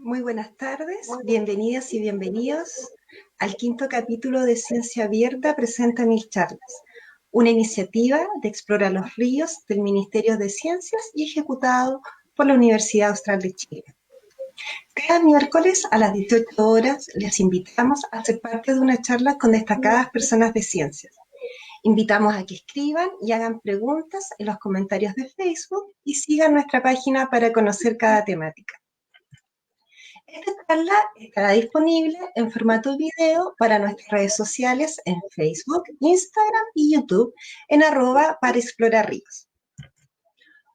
Muy buenas tardes, bienvenidas y bienvenidos al quinto capítulo de Ciencia Abierta presenta Mil Charlas, una iniciativa de Explora los Ríos del Ministerio de Ciencias y ejecutado por la Universidad Austral de Chile. Cada miércoles a las 18 horas les invitamos a ser parte de una charla con destacadas personas de ciencias. Invitamos a que escriban y hagan preguntas en los comentarios de Facebook y sigan nuestra página para conocer cada temática. Esta charla estará disponible en formato video para nuestras redes sociales en Facebook, Instagram y YouTube en @paraexplorarríos.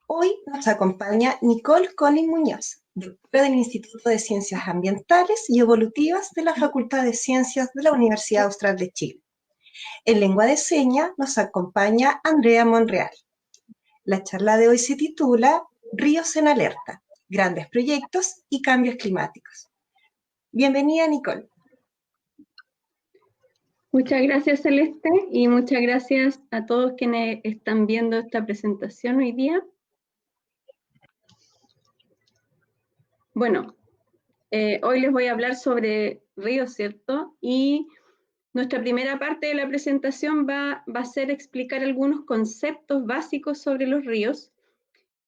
Hoy nos acompaña Nicole Colin Muñoz, doctora del Instituto de Ciencias Ambientales y Evolutivas de la Facultad de Ciencias de la Universidad Austral de Chile. En lengua de señas nos acompaña Andrea Monreal. La charla de hoy se titula Ríos en alerta, grandes proyectos y cambios climáticos. Bienvenida, Nicole. Muchas gracias, Celeste, y muchas gracias a todos quienes están viendo esta presentación hoy día. Bueno, hoy les voy a hablar sobre ríos, ¿cierto? Y nuestra primera parte de la presentación va a ser explicar algunos conceptos básicos sobre los ríos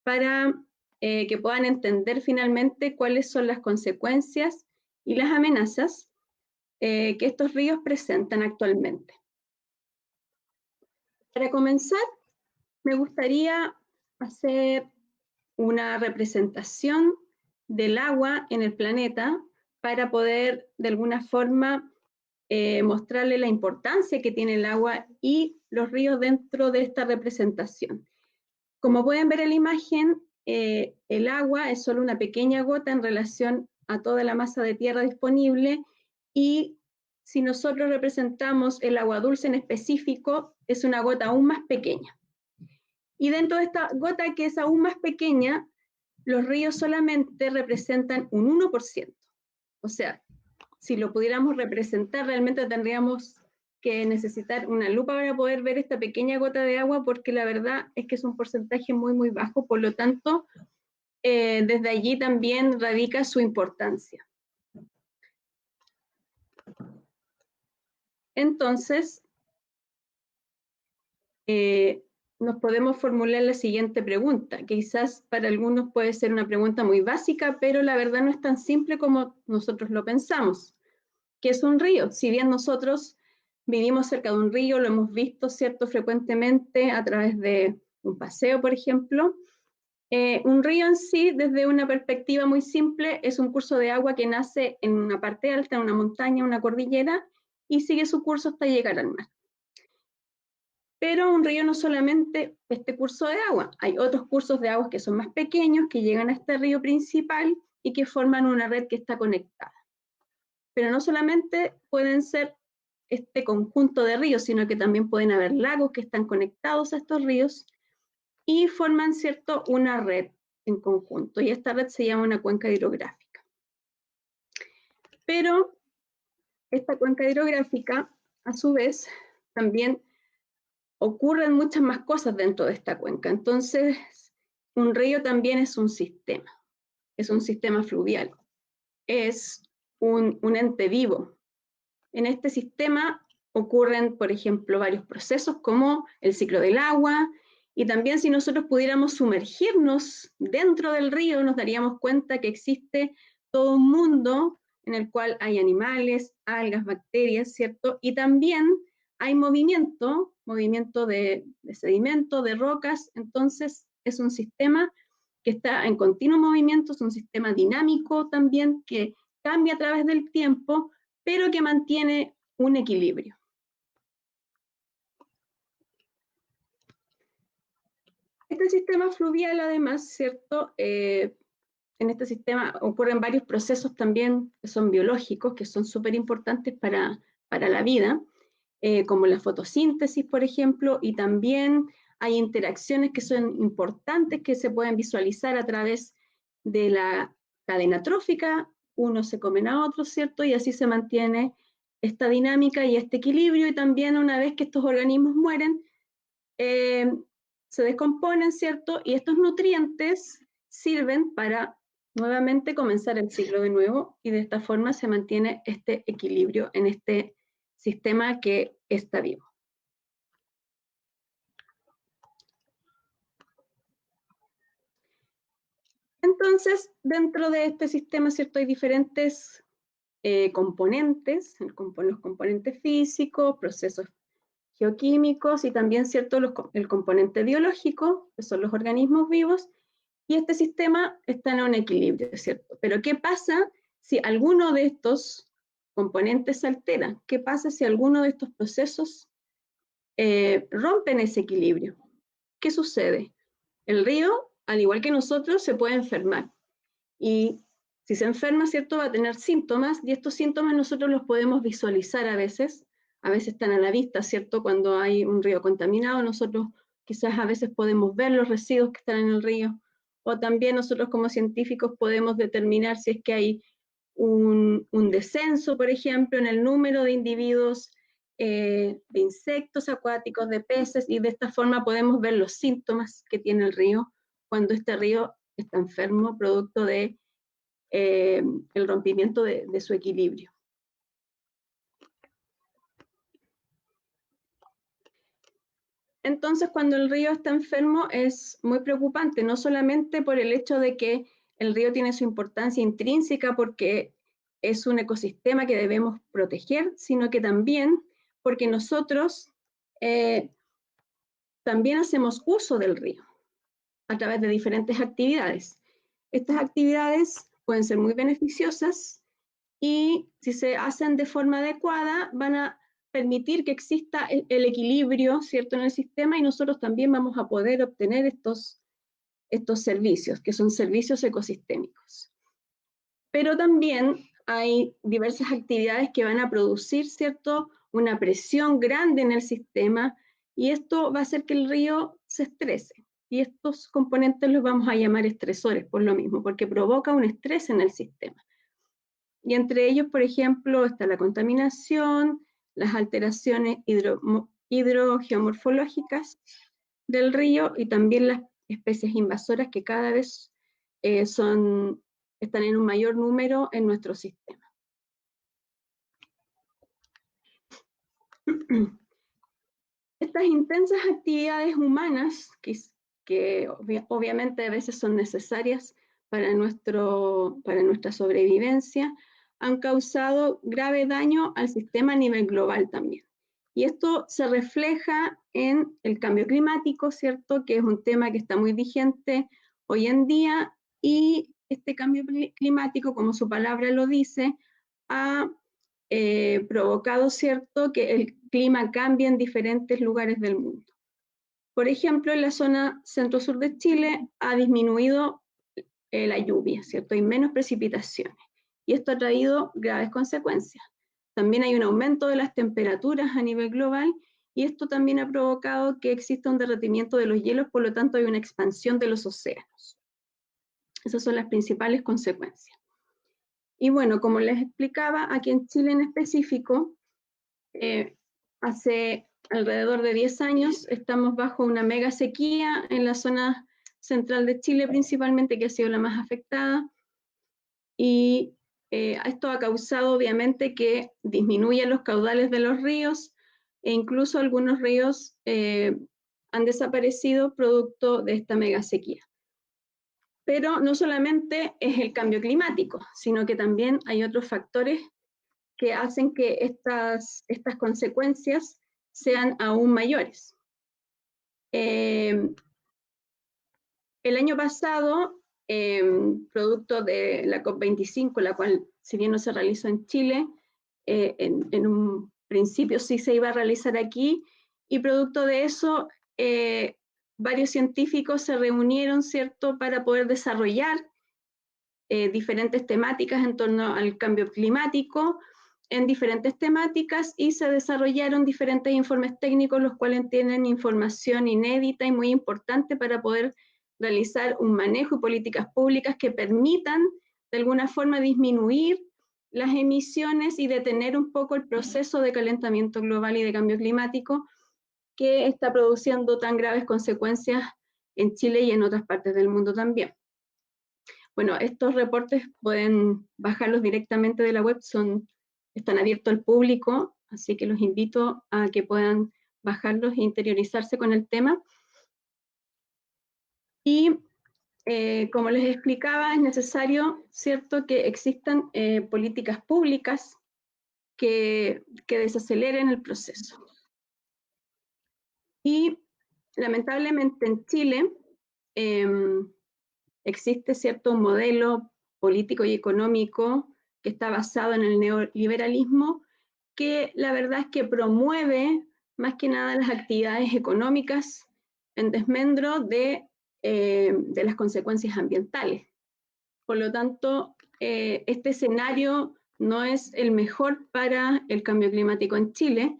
para que puedan entender finalmente cuáles son las consecuencias y las amenazas que estos ríos presentan actualmente. Para comenzar, me gustaría hacer una representación del agua en el planeta para poder, de alguna forma, mostrarle la importancia que tiene el agua y los ríos dentro de esta representación. Como pueden ver en la imagen, el agua es solo una pequeña gota en relación a toda la masa de tierra disponible, y si nosotros representamos el agua dulce en específico, es una gota aún más pequeña. Y dentro de esta gota, que es aún más pequeña, los ríos solamente representan un 1%. O sea, si lo pudiéramos representar, realmente tendríamos que necesitar una lupa para poder ver esta pequeña gota de agua, porque la verdad es que es un porcentaje muy, muy bajo. Por lo tanto, desde allí también radica su importancia. Entonces, nos podemos formular la siguiente pregunta, que quizás para algunos puede ser una pregunta muy básica, pero la verdad no es tan simple como nosotros lo pensamos. ¿Qué es un río? Si bien nosotros vivimos cerca de un río, lo hemos visto, ¿cierto?, frecuentemente a través de un paseo, por ejemplo, un río en sí, desde una perspectiva muy simple, es un curso de agua que nace en una parte alta, en una montaña, una cordillera, y sigue su curso hasta llegar al mar. Pero un río no solamente este curso de agua, hay otros cursos de agua que son más pequeños, que llegan a este río principal y que forman una red que está conectada. Pero no solamente pueden ser este conjunto de ríos, sino que también pueden haber lagos que están conectados a estos ríos y forman, ¿cierto?, una red en conjunto, y esta red se llama una cuenca hidrográfica. Pero esta cuenca hidrográfica, a su vez, también ocurren muchas más cosas dentro de esta cuenca. Entonces, un río también es un sistema fluvial, es un ente vivo. En este sistema ocurren, por ejemplo, varios procesos como el ciclo del agua, y también si nosotros pudiéramos sumergirnos dentro del río, nos daríamos cuenta que existe todo un mundo en el cual hay animales, algas, bacterias, ¿cierto? Y también hay movimiento de sedimento, de rocas. Entonces es un sistema que está en continuo movimiento, es un sistema dinámico también, que cambia a través del tiempo, pero que mantiene un equilibrio. Este sistema fluvial, además, ¿cierto? En este sistema ocurren varios procesos también que son biológicos, que son súper importantes para la vida, como la fotosíntesis, por ejemplo, y también hay interacciones que son importantes, que se pueden visualizar a través de la cadena trófica. Unos se comen a otros, ¿cierto? Y así se mantiene esta dinámica y este equilibrio, y también una vez que estos organismos mueren, se descomponen, ¿cierto? Y estos nutrientes sirven para nuevamente comenzar el ciclo de nuevo, y de esta forma se mantiene este equilibrio en este sistema que está vivo. Entonces, dentro de este sistema, ¿cierto?, hay diferentes componentes, los componentes físicos, procesos geoquímicos y también, ¿cierto?, el componente biológico, que son los organismos vivos, y este sistema está en un equilibrio, ¿cierto? Pero ¿qué pasa si alguno de estos componentes se altera? ¿Qué pasa si alguno de estos procesos rompen ese equilibrio? ¿Qué sucede? El río, al igual que nosotros, se puede enfermar. Y si se enferma, ¿cierto?, va a tener síntomas, y estos síntomas nosotros los podemos visualizar a veces están a la vista, ¿cierto? Cuando hay un río contaminado, nosotros quizás a veces podemos ver los residuos que están en el río, o también nosotros como científicos podemos determinar si es que hay un descenso, por ejemplo, en el número de individuos de insectos acuáticos, de peces, y de esta forma podemos ver los síntomas que tiene el río cuando este río está enfermo, producto de el rompimiento de su equilibrio. Entonces, cuando el río está enfermo es muy preocupante, no solamente por el hecho de que el río tiene su importancia intrínseca porque es un ecosistema que debemos proteger, sino que también porque nosotros también hacemos uso del río a través de diferentes actividades. Estas actividades pueden ser muy beneficiosas y si se hacen de forma adecuada van a permitir que exista el equilibrio, ¿cierto?, en el sistema, y nosotros también vamos a poder obtener estos servicios, que son servicios ecosistémicos. Pero también hay diversas actividades que van a producir, ¿cierto?, una presión grande en el sistema, y esto va a hacer que el río se estrese. Y estos componentes los vamos a llamar estresores por lo mismo, porque provoca un estrés en el sistema. Y entre ellos, por ejemplo, está la contaminación, las alteraciones hidrogeomorfológicas del río y también las especies invasoras que cada vez están en un mayor número en nuestro sistema. Estas intensas actividades humanas, que obviamente a veces son necesarias para nuestra sobrevivencia, han causado grave daño al sistema a nivel global también. Y esto se refleja en el cambio climático, ¿cierto?, que es un tema que está muy vigente hoy en día, y este cambio climático, como su palabra lo dice, ha provocado, ¿cierto?, que el clima cambie en diferentes lugares del mundo. Por ejemplo, en la zona centro-sur de Chile ha disminuido la lluvia, ¿cierto? Hay menos precipitaciones, y esto ha traído graves consecuencias. También hay un aumento de las temperaturas a nivel global, y esto también ha provocado que exista un derretimiento de los hielos, por lo tanto hay una expansión de los océanos. Esas son las principales consecuencias. Y bueno, como les explicaba, aquí en Chile en específico, hace alrededor de 10 años estamos bajo una mega sequía en la zona central de Chile principalmente, que ha sido la más afectada, y esto ha causado obviamente que disminuyan los caudales de los ríos, e incluso algunos ríos han desaparecido producto de esta mega sequía. Pero no solamente es el cambio climático, sino que también hay otros factores que hacen que estas consecuencias sean aún mayores. El año pasado, producto de la COP25, la cual, si bien no se realizó en Chile, en un principio sí se iba a realizar aquí, y producto de eso, varios científicos se reunieron, ¿cierto?, para poder desarrollar diferentes temáticas en torno al cambio climático, en diferentes temáticas, y se desarrollaron diferentes informes técnicos, los cuales tienen información inédita y muy importante para poder realizar un manejo y políticas públicas que permitan de alguna forma disminuir las emisiones y detener un poco el proceso de calentamiento global y de cambio climático que está produciendo tan graves consecuencias en Chile y en otras partes del mundo también. Bueno, estos reportes pueden bajarlos directamente de la web, están abiertos al público, así que los invito a que puedan bajarlos e interiorizarse con el tema. Y como les explicaba, es necesario, ¿cierto?, que existan políticas públicas que desaceleren el proceso. Y lamentablemente en Chile existe, ¿cierto?, un modelo político y económico que está basado en el neoliberalismo, que la verdad es que promueve más que nada las actividades económicas en desmedro de las consecuencias ambientales. Por lo tanto, este escenario no es el mejor para el cambio climático en Chile,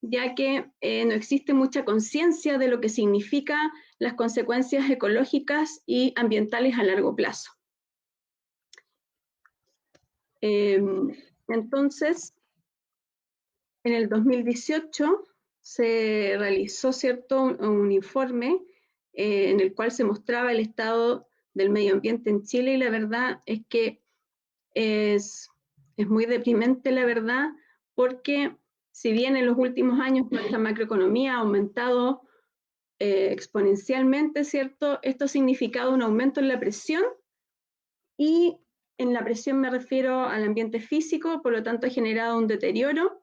ya que no existe mucha conciencia de lo que significa las consecuencias ecológicas y ambientales a largo plazo. Entonces, en el 2018 se realizó, ¿cierto?, un informe en el cual se mostraba el estado del medio ambiente en Chile, y la verdad es que es muy deprimente, la verdad, porque si bien en los últimos años nuestra macroeconomía ha aumentado exponencialmente, ¿cierto?, esto ha significado un aumento en la presión, y en la presión me refiero al ambiente físico, por lo tanto ha generado un deterioro,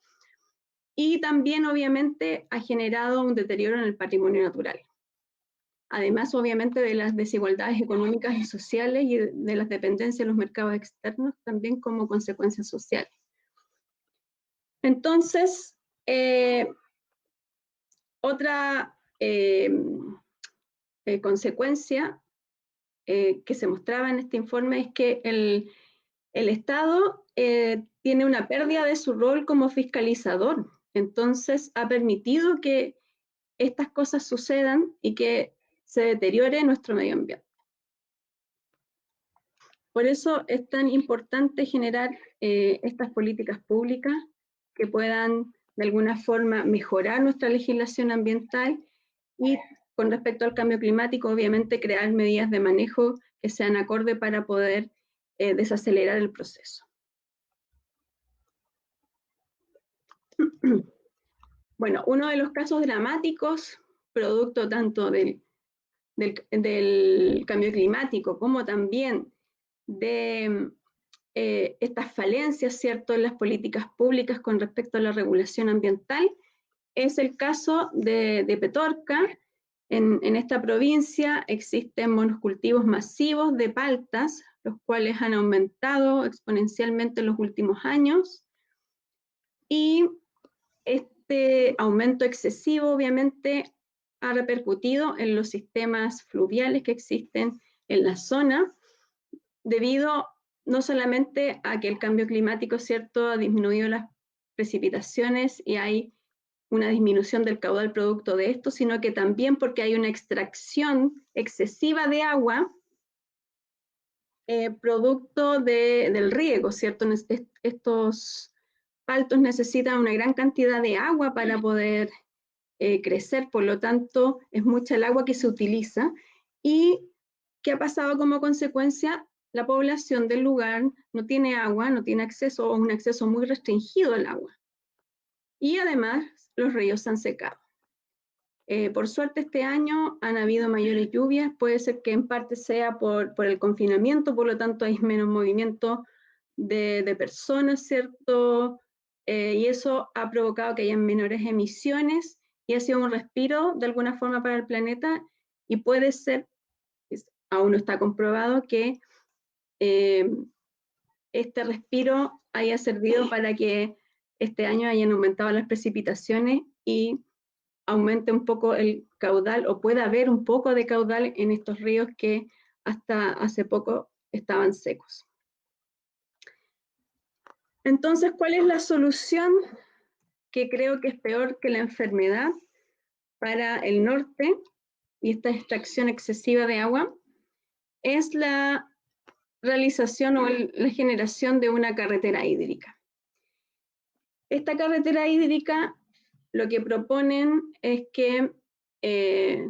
y también obviamente ha generado un deterioro en el patrimonio natural. Además, obviamente, de las desigualdades económicas y sociales y de las dependencias de los mercados externos, también como consecuencias sociales. Entonces, otra consecuencia que se mostraba en este informe es que el Estado tiene una pérdida de su rol como fiscalizador. Entonces, ha permitido que estas cosas sucedan y que se deteriore nuestro medio ambiente. Por eso es tan importante generar estas políticas públicas que puedan de alguna forma mejorar nuestra legislación ambiental, y con respecto al cambio climático, obviamente crear medidas de manejo que sean acorde para poder desacelerar el proceso. Bueno, uno de los casos dramáticos, producto tanto del cambio climático como también de estas falencias, ¿cierto?, en las políticas públicas con respecto a la regulación ambiental, es el caso de Petorca. En esta provincia existen monocultivos masivos de paltas, los cuales han aumentado exponencialmente en los últimos años, y este aumento excesivo obviamente ha repercutido en los sistemas fluviales que existen en la zona, debido no solamente a que el cambio climático, ¿cierto?, ha disminuido las precipitaciones y hay una disminución del caudal producto de esto, sino que también porque hay una extracción excesiva de agua producto del riego, ¿cierto? Estos paltos necesitan una gran cantidad de agua para poder crecer, por lo tanto es mucha el agua que se utiliza. ¿Y qué ha pasado como consecuencia? La población del lugar no tiene agua, no tiene acceso, o un acceso muy restringido al agua. Y además los ríos se han secado. Por suerte este año han habido mayores lluvias, puede ser que en parte sea por el confinamiento, por lo tanto hay menos movimiento de personas, ¿cierto? Y eso ha provocado que hayan menores emisiones, y ha sido un respiro de alguna forma para el planeta, y puede ser, aún no está comprobado, que este respiro haya servido para que este año hayan aumentado las precipitaciones y aumente un poco el caudal, o pueda haber un poco de caudal en estos ríos que hasta hace poco estaban secos. Entonces, ¿cuál es la solución? Que creo que es peor que la enfermedad para el norte y esta extracción excesiva de agua, es la realización o la generación de una carretera hídrica. Esta carretera hídrica lo que proponen es que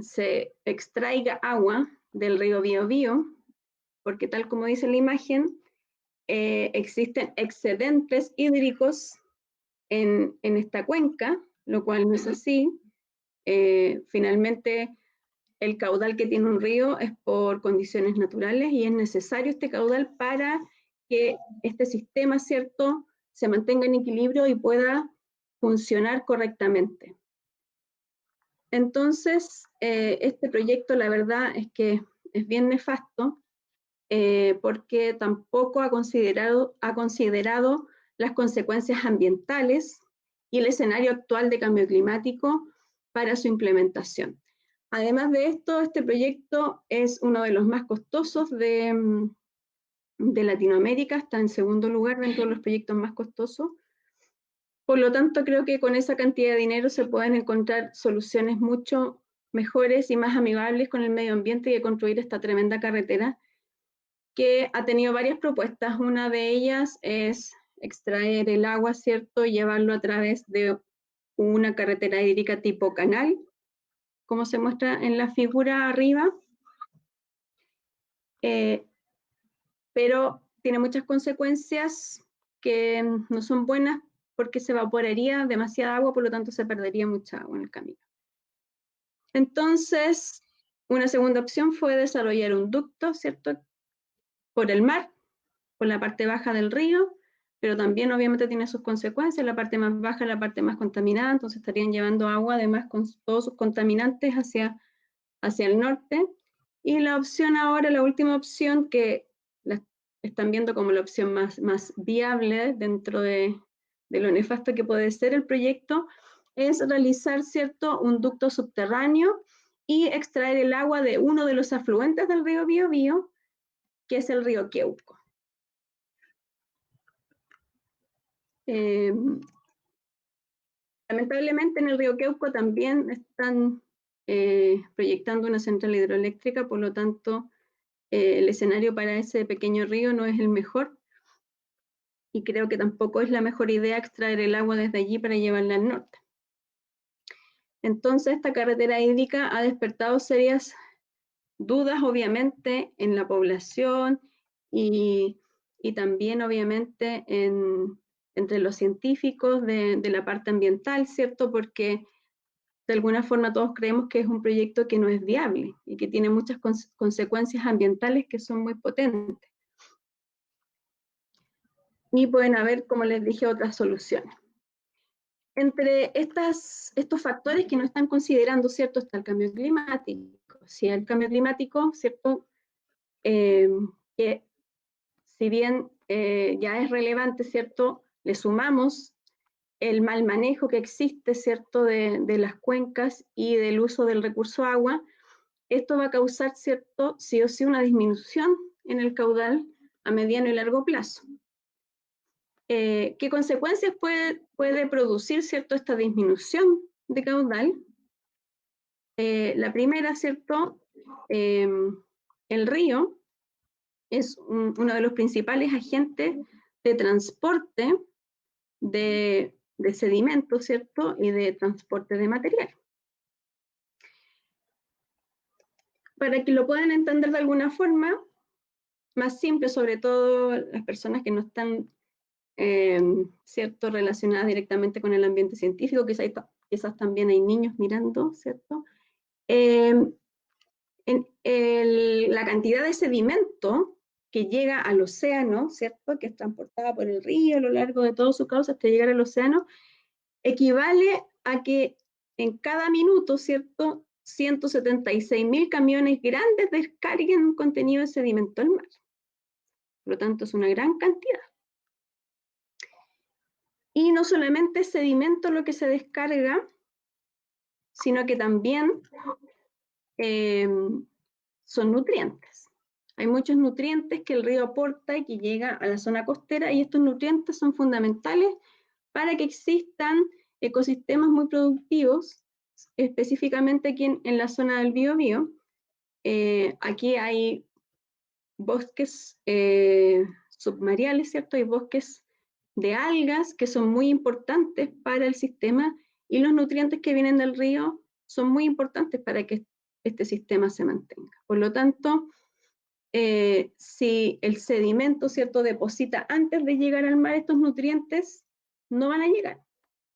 se extraiga agua del río Biobío porque tal como dice la imagen, existen excedentes hídricos en esta cuenca, lo cual no es así. Finalmente, el caudal que tiene un río es por condiciones naturales y es necesario este caudal para que este sistema, ¿cierto?, se mantenga en equilibrio y pueda funcionar correctamente. Entonces, este proyecto, la verdad es que es bien nefasto, porque tampoco ha considerado las consecuencias ambientales y el escenario actual de cambio climático para su implementación. Además de esto, este proyecto es uno de los más costosos de Latinoamérica, está en segundo lugar dentro de los proyectos más costosos. Por lo tanto, creo que con esa cantidad de dinero se pueden encontrar soluciones mucho mejores y más amigables con el medio ambiente que construir esta tremenda carretera, que ha tenido varias propuestas. Una de ellas es extraer el agua, ¿cierto?, y llevarlo a través de una carretera hídrica tipo canal, como se muestra en la figura arriba, pero tiene muchas consecuencias que no son buenas porque se evaporaría demasiada agua, por lo tanto se perdería mucha agua en el camino. Entonces, una segunda opción fue desarrollar un ducto, ¿cierto?, por el mar, por la parte baja del río, pero también obviamente tiene sus consecuencias, la parte más baja es la parte más contaminada, entonces estarían llevando agua además con todos sus contaminantes hacia el norte. Y la opción ahora, la última opción que la están viendo como la opción más viable dentro de lo nefasto que puede ser el proyecto, es realizar, ¿cierto?, un ducto subterráneo y extraer el agua de uno de los afluentes del río Biobío, que es el río Queuco. Lamentablemente en el río Queuco también están proyectando una central hidroeléctrica, por lo tanto el escenario para ese pequeño río no es el mejor, y creo que tampoco es la mejor idea extraer el agua desde allí para llevarla al norte. Entonces esta carretera hídrica ha despertado serias dudas obviamente en la población y también obviamente entre los científicos de la parte ambiental, ¿cierto? Porque de alguna forma todos creemos que es un proyecto que no es viable y que tiene muchas consecuencias ambientales que son muy potentes. Y pueden haber, como les dije, otras soluciones. Entre estos factores que no están considerando, ¿cierto?, está el cambio climático. Si el cambio climático, ¿cierto?, que si bien ya es relevante, ¿cierto?, le sumamos el mal manejo que existe, ¿cierto?, de las cuencas y del uso del recurso agua, esto va a causar, ¿cierto?, sí o sí una disminución en el caudal a mediano y largo plazo. ¿Qué consecuencias puede producir, ¿cierto?, esta disminución de caudal? La primera, ¿cierto?, el río es uno de los principales agentes de transporte de sedimentos, ¿cierto?, y de transporte de material. Para que lo puedan entender de alguna forma más simple, sobre todo las personas que no están ¿cierto?, relacionadas directamente con el ambiente científico, quizás también hay niños mirando, ¿cierto? La cantidad de sedimento que llega al océano, ¿cierto?, que es transportada por el río a lo largo de todo su cauce hasta llegar al océano, equivale a que en cada minuto, ¿cierto?, 176.000 camiones grandes descarguen un contenido de sedimento al mar. Por lo tanto, es una gran cantidad. Y no solamente es sedimento lo que se descarga, sino que también son nutrientes. Hay muchos nutrientes que el río aporta y que llega a la zona costera, y estos nutrientes son fundamentales para que existan ecosistemas muy productivos, específicamente aquí en la zona del Biobío. Aquí hay bosques submareales, ¿cierto? Hay bosques de algas que son muy importantes para el sistema, y los nutrientes que vienen del río son muy importantes para que este sistema se mantenga. Por lo tanto, si el sedimento, ¿cierto?, deposita antes de llegar al mar, estos nutrientes no van a llegar.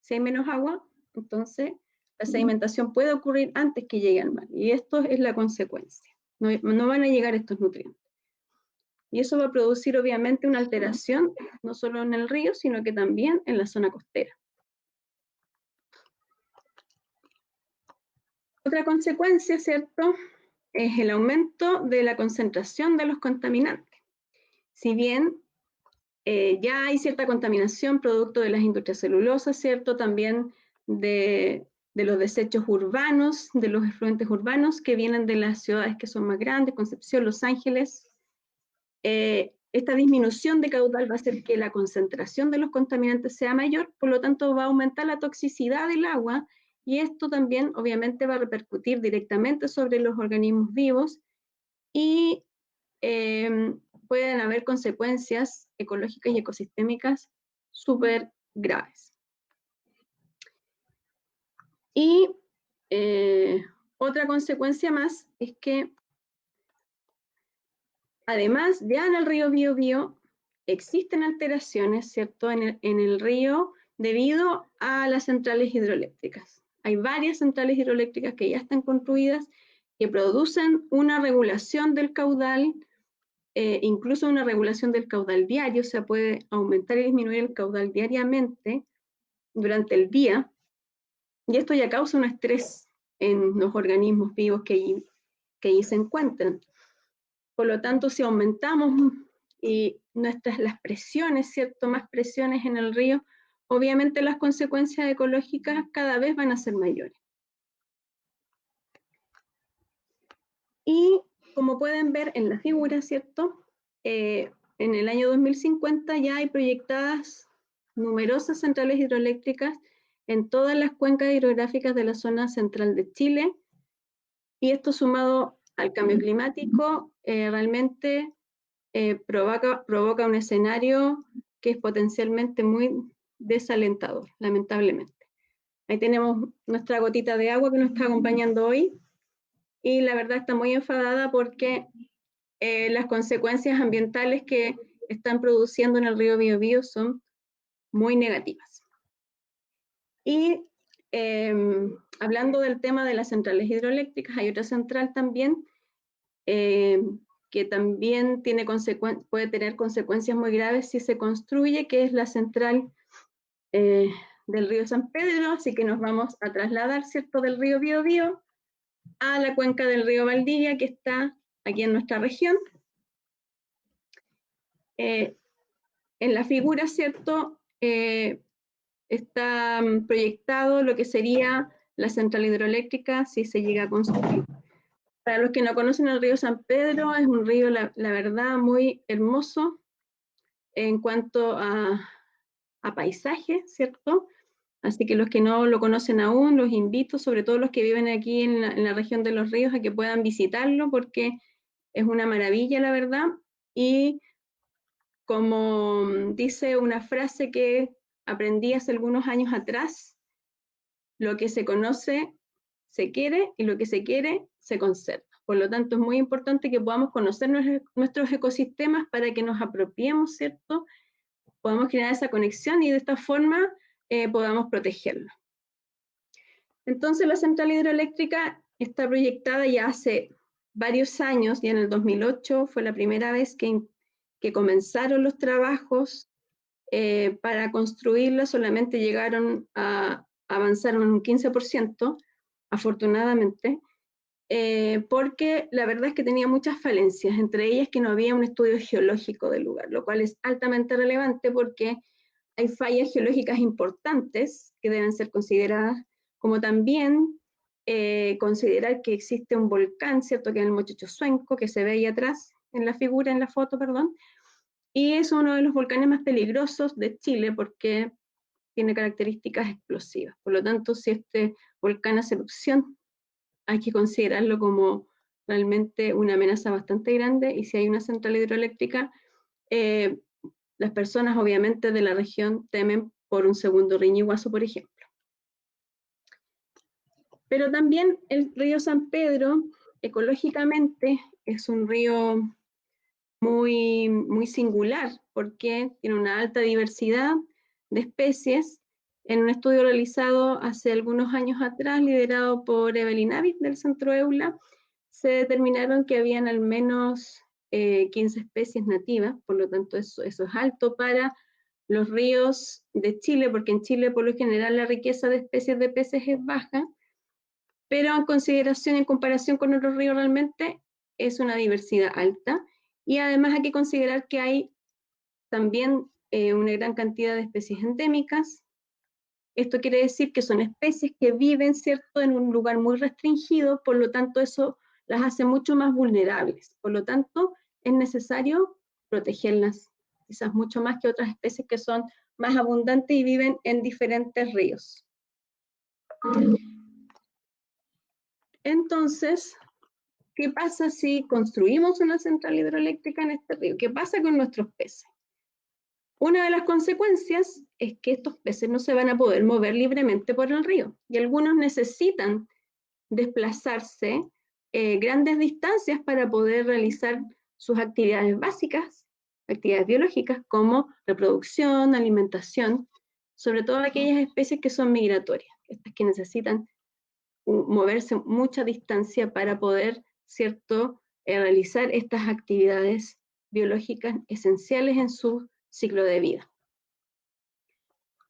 Si hay menos agua, entonces la sedimentación puede ocurrir antes que llegue al mar. Y esto es la consecuencia. No van a llegar estos nutrientes. Y eso va a producir obviamente una alteración, no solo en el río, sino que también en la zona costera. Otra consecuencia, ¿cierto?, es el aumento de la concentración de los contaminantes. Si bien ya hay cierta contaminación producto de las industrias celulosas, ¿cierto?, también de los desechos urbanos, de los efluentes urbanos que vienen de las ciudades que son más grandes, Concepción, Los Ángeles. Esta disminución de caudal va a hacer que la concentración de los contaminantes sea mayor, por lo tanto va a aumentar la toxicidad del agua, y esto también obviamente va a repercutir directamente sobre los organismos vivos y pueden haber consecuencias ecológicas y ecosistémicas súper graves. Y otra consecuencia más es que además ya en el río Biobío existen alteraciones, ¿cierto?, en el río debido a las centrales hidroeléctricas. Hay varias centrales hidroeléctricas que ya están construidas, que producen una regulación del caudal, incluso una regulación del caudal diario, o sea, puede aumentar y disminuir el caudal diariamente durante el día, y esto ya causa un estrés en los organismos vivos que allí se encuentran. Por lo tanto, si aumentamos las presiones, ¿cierto?, más presiones en el río, obviamente las consecuencias ecológicas cada vez van a ser mayores. Y como pueden ver en la figura, ¿cierto?, en el año 2050 ya hay proyectadas numerosas centrales hidroeléctricas en todas las cuencas hidrográficas de la zona central de Chile, y esto sumado al cambio climático realmente provoca un escenario que es potencialmente muy desalentador, lamentablemente. Ahí tenemos nuestra gotita de agua que nos está acompañando hoy, y la verdad está muy enfadada porque las consecuencias ambientales que están produciendo en el río Biobío son muy negativas. Y hablando del tema de las centrales hidroeléctricas, hay otra central también que también puede tener consecuencias muy graves si se construye, que es la central del río San Pedro, así que nos vamos a trasladar, ¿cierto?, del río Biobío a la cuenca del río Valdivia, que está aquí en nuestra región. En la figura, ¿cierto?, está proyectado lo que sería la central hidroeléctrica si se llega a construir. Para los que no conocen el río San Pedro, es un río, la verdad, muy hermoso en cuanto a paisaje, ¿cierto? Así que los que no lo conocen aún, los invito, sobre todo los que viven aquí en la región de los ríos, a que puedan visitarlo, porque es una maravilla, la verdad. Y como dice una frase que aprendí hace algunos años atrás, lo que se conoce se quiere, y lo que se quiere se conserva. Por lo tanto, es muy importante que podamos conocer nuestros ecosistemas para que nos apropiemos, ¿cierto? Podamos generar esa conexión y de esta forma podamos protegerlo. Entonces, la central hidroeléctrica está proyectada ya hace varios años, ya en el 2008 fue la primera vez que comenzaron los trabajos para construirla. Solamente llegaron a avanzar un 15%, afortunadamente, porque la verdad es que tenía muchas falencias, entre ellas que no había un estudio geológico del lugar, lo cual es altamente relevante porque hay fallas geológicas importantes que deben ser consideradas, como también considerar que existe un volcán, ¿cierto?, que es el Mochichozuenco, que se ve ahí atrás en la figura, en la foto, perdón, y es uno de los volcanes más peligrosos de Chile porque tiene características explosivas. Por lo tanto, si este volcán hace erupción, hay que considerarlo como realmente una amenaza bastante grande, y si hay una central hidroeléctrica, las personas obviamente de la región temen por un segundo Riño Iguazú, por ejemplo. Pero también el río San Pedro, ecológicamente, es un río muy singular, porque tiene una alta diversidad de especies. En un estudio realizado hace algunos años atrás, liderado por Evelyn Avis del Centro EULA, se determinaron que habían al menos 15 especies nativas, por lo tanto eso es alto para los ríos de Chile, porque en Chile por lo general la riqueza de especies de peces es baja, pero en consideración, en comparación con otros ríos realmente es una diversidad alta, y además hay que considerar que hay también una gran cantidad de especies endémicas. Esto quiere decir que son especies que viven, ¿cierto?, en un lugar muy restringido, por lo tanto eso las hace mucho más vulnerables. Por lo tanto, es necesario protegerlas, quizás mucho más que otras especies que son más abundantes y viven en diferentes ríos. Entonces, ¿qué pasa si construimos una central hidroeléctrica en este río? ¿Qué pasa con nuestros peces? Una de las consecuencias es que estos peces no se van a poder mover libremente por el río, y algunos necesitan desplazarse grandes distancias para poder realizar sus actividades básicas, actividades biológicas como reproducción, alimentación, sobre todo aquellas especies que son migratorias, estas que necesitan moverse mucha distancia para poder, ¿cierto?, realizar estas actividades biológicas esenciales en su ciclo de vida.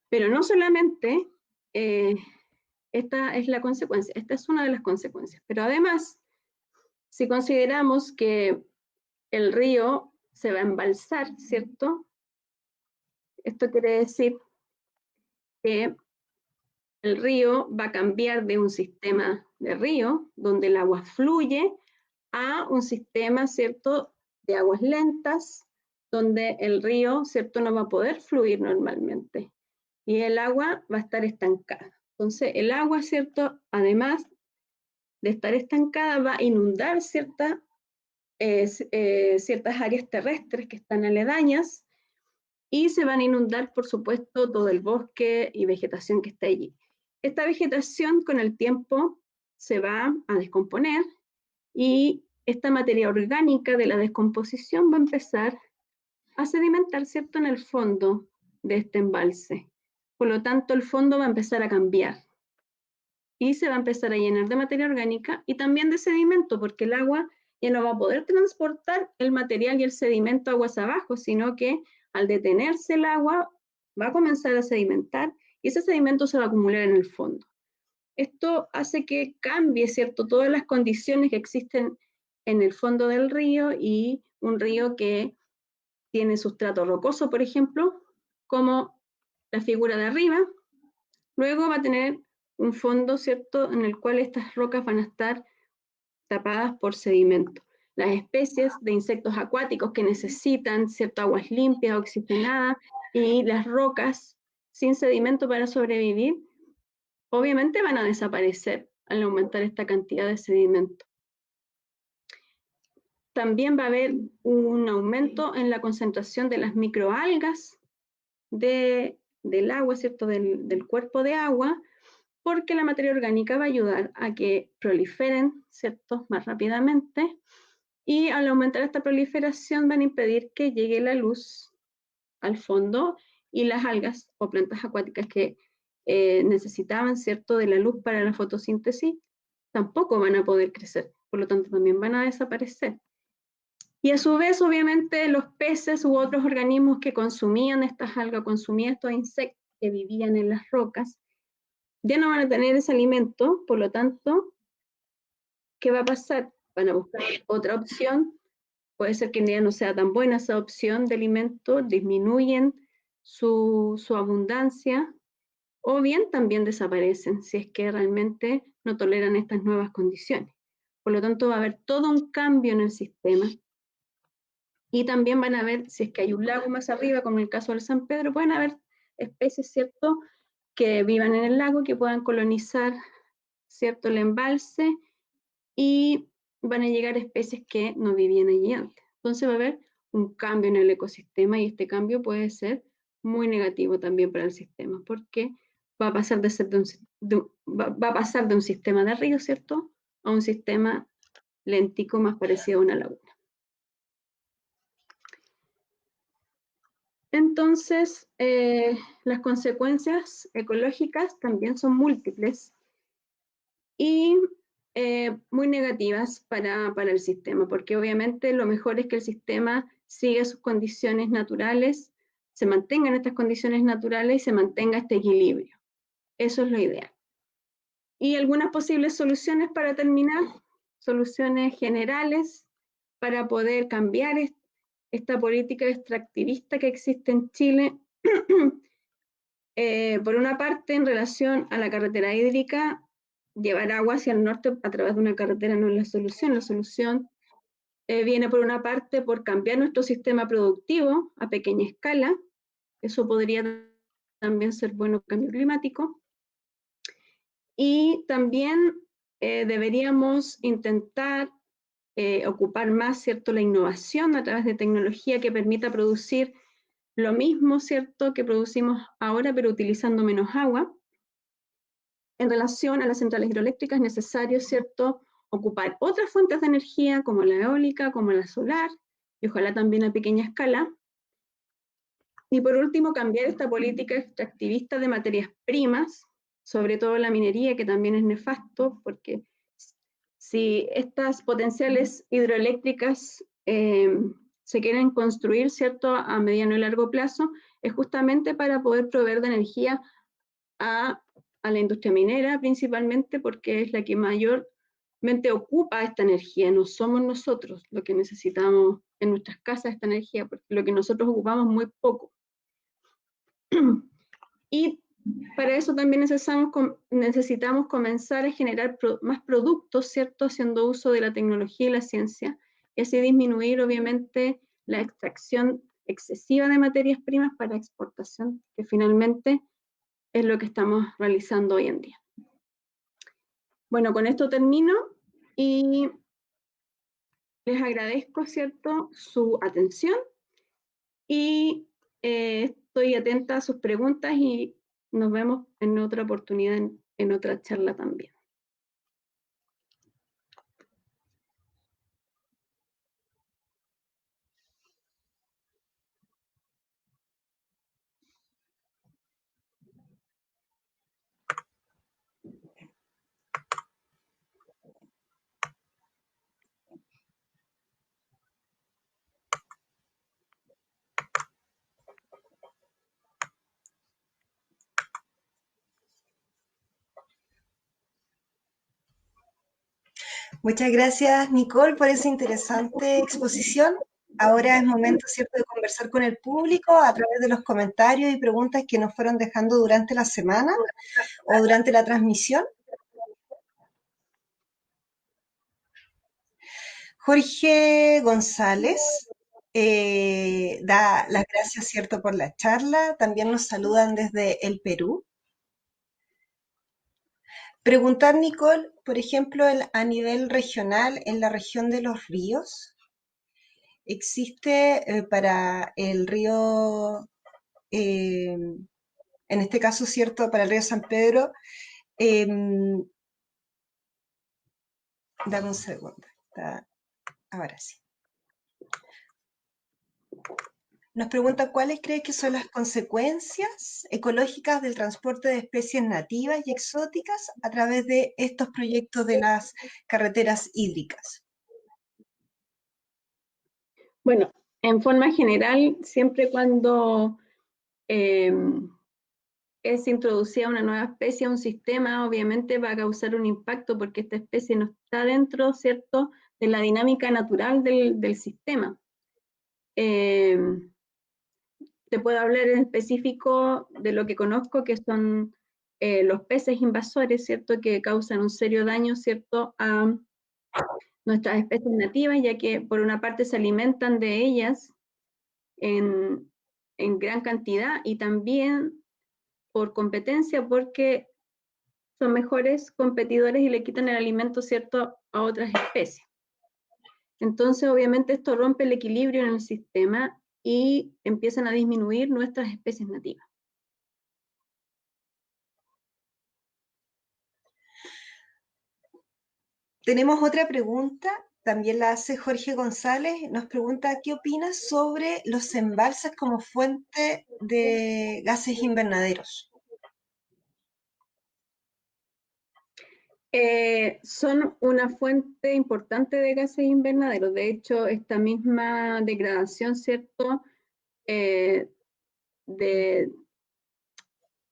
Pero no solamente esta es la consecuencia, esta es una de las consecuencias, pero además, si consideramos que el río se va a embalsar, ¿cierto? Esto quiere decir que el río va a cambiar de un sistema de río, donde el agua fluye, a un sistema, ¿cierto?, de aguas lentas, donde el río, ¿cierto?, no va a poder fluir normalmente, y el agua va a estar estancada. Entonces, el agua, ¿cierto?, además de estar estancada, va a inundar ciertas áreas terrestres que están aledañas, y se van a inundar, por supuesto, todo el bosque y vegetación que está allí. Esta vegetación con el tiempo se va a descomponer, y esta materia orgánica de la descomposición va a empezar a sedimentar, ¿cierto?, en el fondo de este embalse. Por lo tanto, el fondo va a empezar a cambiar y se va a empezar a llenar de materia orgánica y también de sedimento, porque el agua ya no va a poder transportar el material y el sedimento aguas abajo, sino que al detenerse el agua va a comenzar a sedimentar, y ese sedimento se va a acumular en el fondo. Esto hace que cambie, ¿cierto?, todas las condiciones que existen en el fondo del río, y un río que tiene sustrato rocoso, por ejemplo, como la figura de arriba, luego va a tener un fondo, ¿cierto?, en el cual estas rocas van a estar tapadas por sedimento. Las especies de insectos acuáticos que necesitan, ¿cierto?, aguas limpias, oxigenadas, y las rocas sin sedimento para sobrevivir, obviamente van a desaparecer al aumentar esta cantidad de sedimento. También va a haber un aumento en la concentración de las microalgas del agua, ¿cierto?, del cuerpo de agua, porque la materia orgánica va a ayudar a que proliferen, ¿cierto?, más rápidamente, y al aumentar esta proliferación van a impedir que llegue la luz al fondo, y las algas o plantas acuáticas que necesitaban, ¿cierto?, de la luz para la fotosíntesis, tampoco van a poder crecer, por lo tanto también van a desaparecer. Y a su vez, obviamente, los peces u otros organismos que consumían estas algas, consumían estos insectos que vivían en las rocas, ya no van a tener ese alimento, por lo tanto, ¿qué va a pasar? Van a buscar otra opción, puede ser que ya no sea tan buena esa opción de alimento, disminuyen su abundancia, o bien también desaparecen si es que realmente no toleran estas nuevas condiciones. Por lo tanto, va a haber todo un cambio en el sistema, y también van a ver, si es que hay un lago más arriba, como en el caso del San Pedro, pueden haber especies, ¿cierto?, que vivan en el lago, que puedan colonizar, ¿cierto?, el embalse, y van a llegar especies que no vivían allí antes. Entonces va a haber un cambio en el ecosistema, y este cambio puede ser muy negativo también para el sistema, porque va a pasar va a pasar de un sistema de río, ¿cierto?, a un sistema léntico más parecido a una laguna. Entonces, las consecuencias ecológicas también son múltiples y muy negativas para el sistema, porque obviamente lo mejor es que el sistema siga sus condiciones naturales, se mantengan estas condiciones naturales y se mantenga este equilibrio. Eso es lo ideal. Y algunas posibles soluciones para terminar, soluciones generales para poder cambiar esta política extractivista que existe en Chile. Por una parte, en relación a la carretera hídrica, llevar agua hacia el norte a través de una carretera no es la solución. La solución viene por una parte por cambiar nuestro sistema productivo a pequeña escala. Eso podría también ser bueno para el cambio climático. Y también deberíamos intentar ocupar más, ¿cierto?, la innovación a través de tecnología que permita producir lo mismo, ¿cierto?, que producimos ahora, pero utilizando menos agua. En relación a las centrales hidroeléctricas es necesario, ¿cierto?, ocupar otras fuentes de energía como la eólica, como la solar, y ojalá también a pequeña escala. Y por último, cambiar esta política extractivista de materias primas, sobre todo la minería, que también es nefasto, porque si estas potenciales hidroeléctricas se quieren construir, ¿cierto?, a mediano y largo plazo, es justamente para poder proveer de energía a la industria minera, principalmente porque es la que mayormente ocupa esta energía, no somos nosotros lo que necesitamos en nuestras casas esta energía, porque lo que nosotros ocupamos muy poco. Y para eso también necesitamos comenzar a generar más productos, ¿cierto?, haciendo uso de la tecnología y la ciencia, y así disminuir, obviamente, la extracción excesiva de materias primas para exportación, que finalmente es lo que estamos realizando hoy en día. Bueno, con esto termino y les agradezco, ¿cierto?, su atención y estoy atenta a sus preguntas y nos vemos en otra oportunidad, en otra charla también. Muchas gracias, Nicole, por esa interesante exposición. Ahora es momento, ¿cierto?, de conversar con el público a través de los comentarios y preguntas que nos fueron dejando durante la semana o durante la transmisión. Jorge González da las gracias, ¿cierto?, por la charla. También nos saludan desde el Perú. Preguntar, Nicole, por ejemplo, a nivel regional, en la región de los ríos, ¿existe para el río, en este caso, ¿cierto?, para el río San Pedro? Dame un segundo. Ahora sí. Nos pregunta cuáles cree que son las consecuencias ecológicas del transporte de especies nativas y exóticas a través de estos proyectos de las carreteras hídricas. Bueno, en forma general, siempre cuando es introducida una nueva especie a un sistema, obviamente va a causar un impacto porque esta especie no está dentro, ¿cierto?, de la dinámica natural del sistema. Te puedo hablar en específico de lo que conozco, que son los peces invasores, ¿cierto?, que causan un serio daño, ¿cierto?, a nuestras especies nativas, ya que por una parte se alimentan de ellas en gran cantidad y también por competencia, porque son mejores competidores y le quitan el alimento, ¿cierto?, a otras especies. Entonces, obviamente, esto rompe el equilibrio en el sistema y empiezan a disminuir nuestras especies nativas. Tenemos otra pregunta también la hace Jorge González, nos pregunta qué opinas sobre los embalses como fuente de gases invernaderos. Son una fuente importante de gases invernaderos. De hecho, esta misma degradación, ¿cierto? De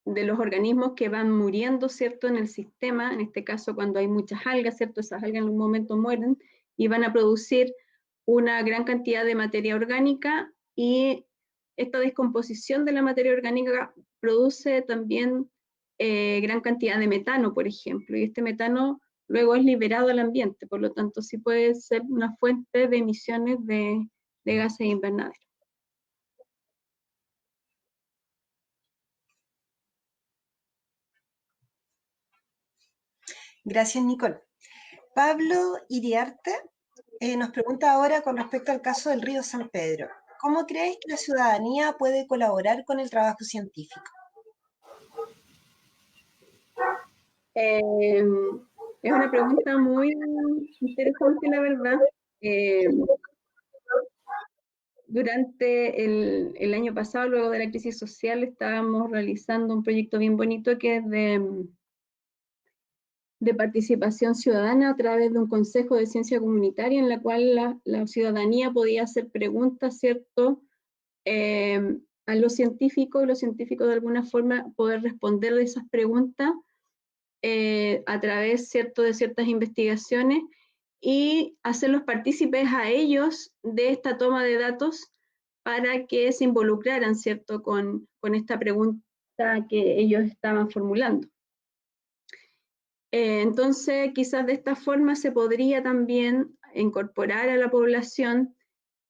los organismos que van muriendo, ¿cierto? En el sistema, en este caso cuando hay muchas algas, ¿cierto? Esas algas en un momento mueren y van a producir una gran cantidad de materia orgánica, y esta descomposición de la materia orgánica produce también gran cantidad de metano, por ejemplo, y este metano luego es liberado al ambiente, por lo tanto sí puede ser una fuente de emisiones de gases invernaderos. Gracias, Nicole. Pablo Iriarte nos pregunta ahora con respecto al caso del río San Pedro. ¿Cómo crees que la ciudadanía puede colaborar con el trabajo científico? Es una pregunta muy interesante, la verdad. Durante el año pasado, luego de la crisis social, estábamos realizando un proyecto bien bonito que es de participación ciudadana a través de un consejo de ciencia comunitaria, en la cual la ciudadanía podía hacer preguntas, ¿cierto?, a los científicos, y los científicos de alguna forma poder responder de esas preguntas a través, ¿cierto?, de ciertas investigaciones, y hacerlos partícipes a ellos de esta toma de datos para que se involucraran, ¿cierto?, con esta pregunta que ellos estaban formulando. Entonces, quizás de esta forma se podría también incorporar a la población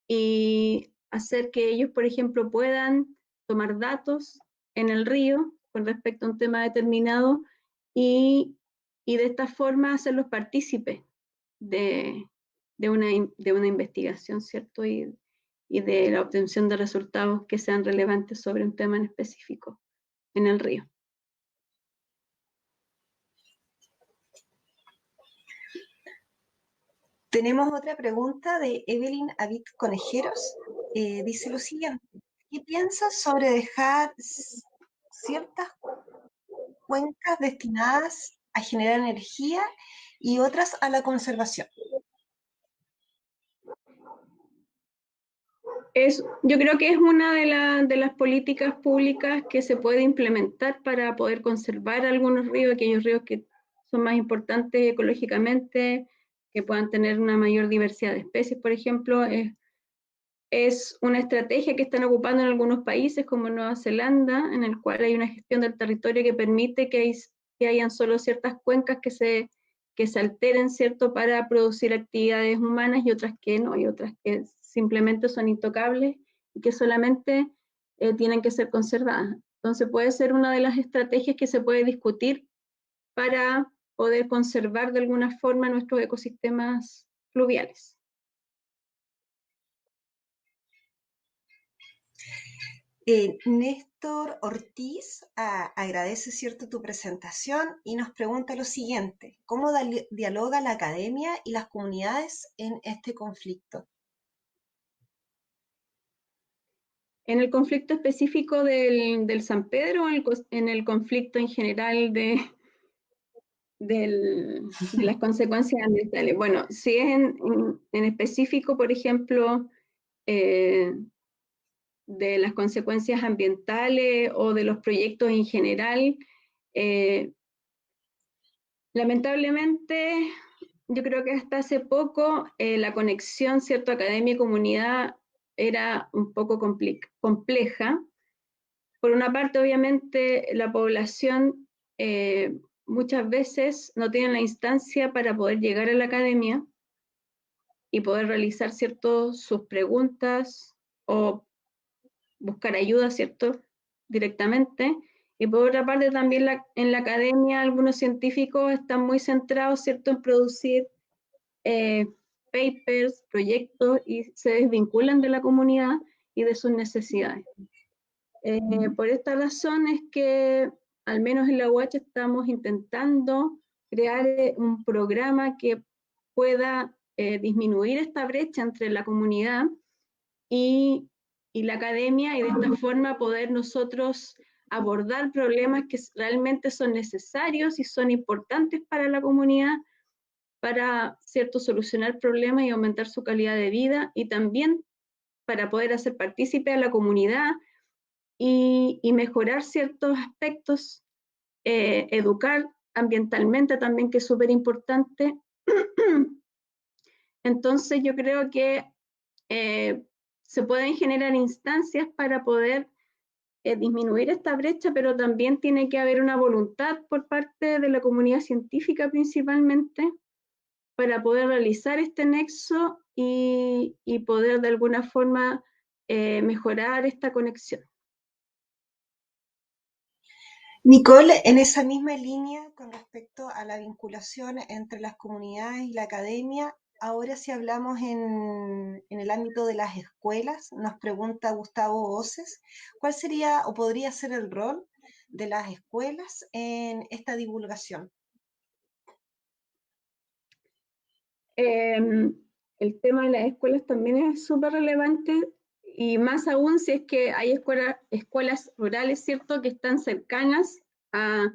y hacer que ellos, por ejemplo, puedan tomar datos en el río con respecto a un tema determinado, y de esta forma hacerlos partícipes de una investigación, ¿cierto? Y de la obtención de resultados que sean relevantes sobre un tema en específico en el río. Tenemos otra pregunta de Evelyn Avid Conejeros. Dice lo siguiente: ¿qué piensas sobre dejar ciertas cuencas destinadas a generar energía y otras a la conservación? Yo creo que es una de las políticas públicas que se puede implementar para poder conservar algunos ríos, aquellos ríos que son más importantes ecológicamente, que puedan tener una mayor diversidad de especies, por ejemplo. Es una estrategia que están ocupando en algunos países como Nueva Zelanda, en el cual hay una gestión del territorio que permite que hayan solo ciertas cuencas que se alteren, ¿cierto?, para producir actividades humanas, y otras que no, y otras que simplemente son intocables y que solamente tienen que ser conservadas. Entonces puede ser una de las estrategias que se puede discutir para poder conservar de alguna forma nuestros ecosistemas fluviales. Néstor Ortiz agradece, ¿cierto?, tu presentación y nos pregunta lo siguiente: ¿cómo dialoga la academia y las comunidades en este conflicto? ¿En el conflicto específico del San Pedro o en el conflicto en general de las consecuencias ambientales? Bueno, si es en específico, por ejemplo, de las consecuencias ambientales o de los proyectos en general, lamentablemente, yo creo que hasta hace poco la conexión, ¿cierto?, academia y comunidad era un poco compleja. Por una parte, obviamente, la población muchas veces no tiene la instancia para poder llegar a la academia y poder realizar, ¿cierto?, sus preguntas o buscar ayuda, ¿cierto?, directamente. Y por otra parte, también en la academia algunos científicos están muy centrados, ¿cierto?, en producir papers, proyectos, y se desvinculan de la comunidad y de sus necesidades. Por esta razón es que, al menos en la UH, estamos intentando crear un programa que pueda disminuir esta brecha entre la comunidad y la academia, y de esta forma poder nosotros abordar problemas que realmente son necesarios y son importantes para la comunidad, para, ¿cierto?, solucionar problemas y aumentar su calidad de vida, y también para poder hacer partícipe a la comunidad y mejorar ciertos aspectos, educar ambientalmente también, que es súper importante. Entonces yo creo que se pueden generar instancias para poder disminuir esta brecha, pero también tiene que haber una voluntad por parte de la comunidad científica principalmente para poder realizar este nexo y poder de alguna forma mejorar esta conexión. Nicole, en esa misma línea, con respecto a la vinculación entre las comunidades y la academia, ahora si hablamos en el ámbito de las escuelas, nos pregunta Gustavo Oces, ¿cuál sería o podría ser el rol de las escuelas en esta divulgación? El tema de las escuelas también es súper relevante, y más aún si es que hay escuelas rurales, ¿cierto?, que están cercanas a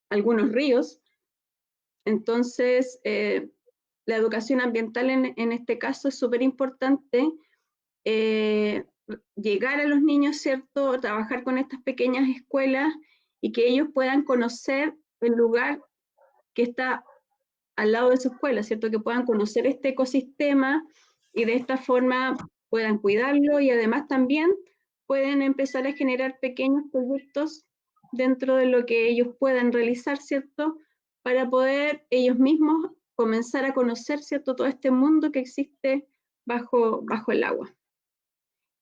algunos ríos. Entonces, la educación ambiental en este caso es súper importante. Llegar a los niños, ¿cierto?, trabajar con estas pequeñas escuelas y que ellos puedan conocer el lugar que está al lado de su escuela, ¿cierto?, que puedan conocer este ecosistema y de esta forma puedan cuidarlo, y además también pueden empezar a generar pequeños proyectos dentro de lo que ellos puedan realizar, ¿cierto?, para poder ellos mismos comenzar a conocer, ¿cierto?, todo este mundo que existe bajo el agua.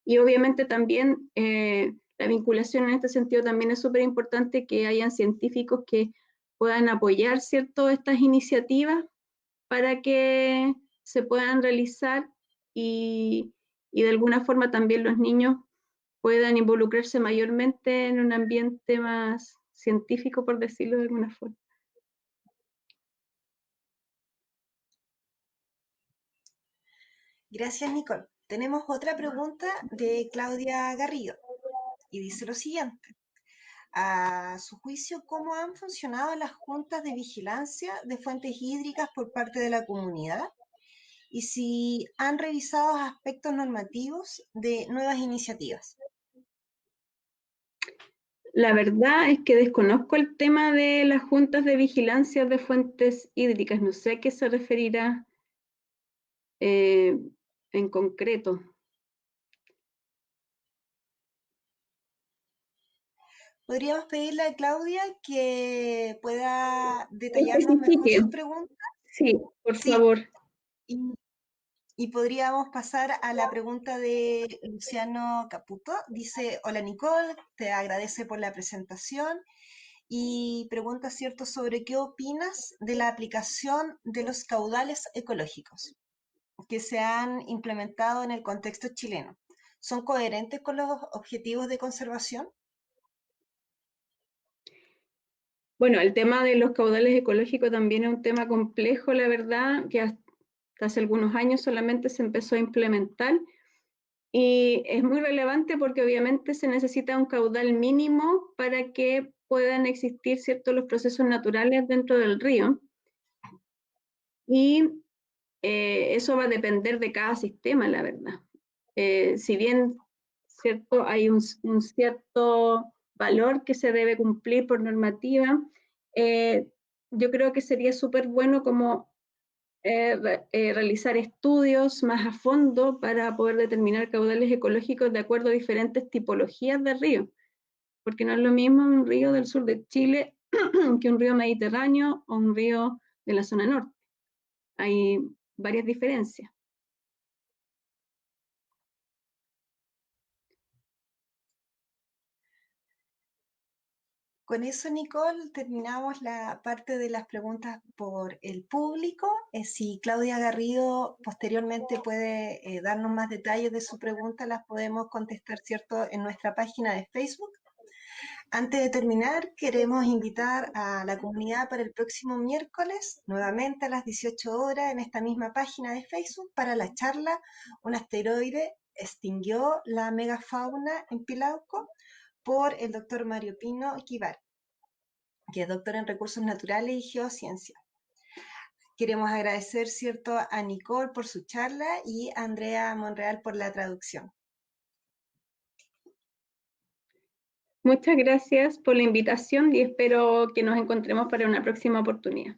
Y obviamente también la vinculación en este sentido también es súper importante, que hayan científicos que puedan apoyar, ¿cierto?, estas iniciativas para que se puedan realizar y de alguna forma también los niños puedan involucrarse mayormente en un ambiente más científico, por decirlo de alguna forma. Gracias, Nicole. Tenemos otra pregunta de Claudia Garrido y dice lo siguiente. A su juicio, ¿cómo han funcionado las juntas de vigilancia de fuentes hídricas por parte de la comunidad? Y si han revisado aspectos normativos de nuevas iniciativas. La verdad es que desconozco el tema de las juntas de vigilancia de fuentes hídricas. No sé a qué se referirá en concreto. Podríamos pedirle a Claudia que pueda detallarnos mejor su pregunta. Sí, por Sí, favor. y podríamos pasar a la pregunta de Luciano Caputo. Dice, hola Nicole, te agradece por la presentación y pregunta, ¿cierto?, sobre qué opinas de la aplicación de los caudales ecológicos que se han implementado en el contexto chileno. ¿Son coherentes con los objetivos de conservación? Bueno, el tema de los caudales ecológicos también es un tema complejo, la verdad, que hasta hace algunos años solamente se empezó a implementar, y es muy relevante porque obviamente se necesita un caudal mínimo para que puedan existir ciertos los procesos naturales dentro del río, y eso va a depender de cada sistema, la verdad. Si bien, ¿cierto?, hay un cierto valor que se debe cumplir por normativa, yo creo que sería súper bueno como realizar estudios más a fondo para poder determinar caudales ecológicos de acuerdo a diferentes tipologías de río, porque no es lo mismo un río del sur de Chile que un río mediterráneo o un río de la zona norte. Hay varias diferencias. Con eso, Nicole, terminamos la parte de las preguntas por el público. Si Claudia Garrido posteriormente puede darnos más detalles de su pregunta, las podemos contestar, ¿cierto?, en nuestra página de Facebook. Antes de terminar, queremos invitar a la comunidad para el próximo miércoles, nuevamente a las 18 horas, en esta misma página de Facebook, para la charla "Un asteroide extinguió la megafauna en Pilauco", por el doctor Mario Pino Quivar, que es doctor en Recursos Naturales y Geociencia. Queremos agradecer, ¿cierto?, a Nicole por su charla y a Andrea Monreal por la traducción. Muchas gracias por la invitación y espero que nos encontremos para una próxima oportunidad.